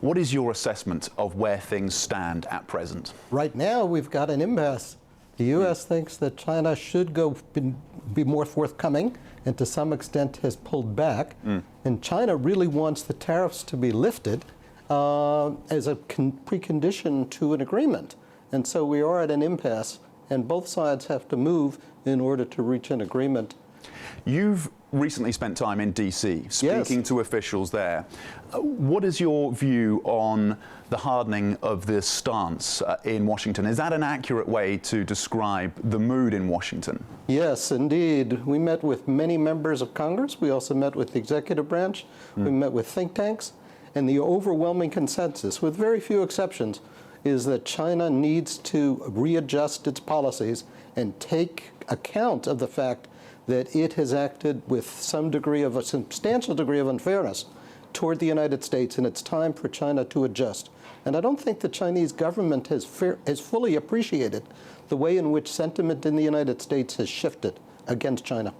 What is your assessment of where things stand at present? Right now, we've got an impasse. The U.S. thinks that China should be more forthcoming and to some extent has pulled back. And China really wants the tariffs to be lifted as a precondition to an agreement. And so we are at an impasse, and both sides have to move in order to reach an agreement. You've recently spent time in D.C. speaking to officials there. What is your view on the hardening of this stance in Washington? Is that an accurate way to describe the mood in Washington? Yes, indeed. We met with many members of Congress. We also met with the executive branch. We met with think tanks. And the overwhelming consensus, with very few exceptions, is that China needs to readjust its policies and take account of the fact that it has acted with a substantial degree of unfairness toward the United States, and it's time for China to adjust. And I don't think the Chinese government has fully appreciated the way in which sentiment in the United States has shifted against China.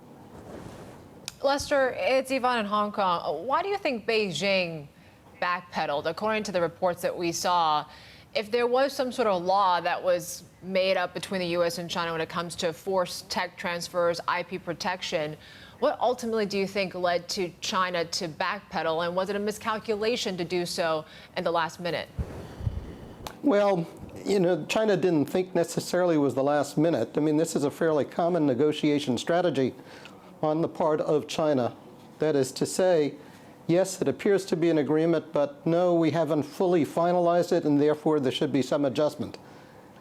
Lester, it's Yvonne in Hong Kong. Why do you think Beijing backpedaled? According to the reports that we saw, if there was some sort of law that was made up between the U.S. and China when it comes to forced tech transfers, IP protection, what ultimately do you think led to China to backpedal? And was it a miscalculation to do so in the last minute? Well, China didn't think necessarily it was the last minute. I mean, this is a fairly common negotiation strategy on the part of China. That is to say, yes, it appears to be an agreement, but no, we haven't fully finalized it, and therefore there should be some adjustment.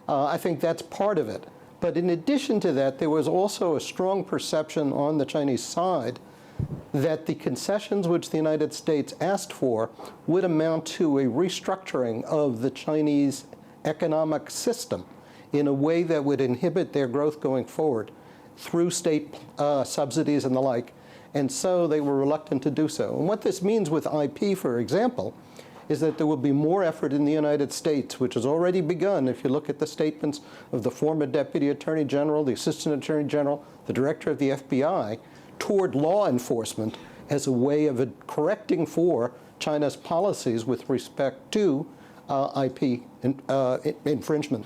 I think that's part of it. But in addition to that, there was also a strong perception on the Chinese side that the concessions which the United States asked for would amount to a restructuring of the Chinese economic system in a way that would inhibit their growth going forward through state subsidies and the like. And so they were reluctant to do so. And what this means with IP, for example, is that there will be more effort in the United States, which has already begun. If you look at the statements of the former Deputy Attorney General, the Assistant Attorney General, the Director of the FBI, toward law enforcement as a way of correcting for China's policies with respect to IP infringements.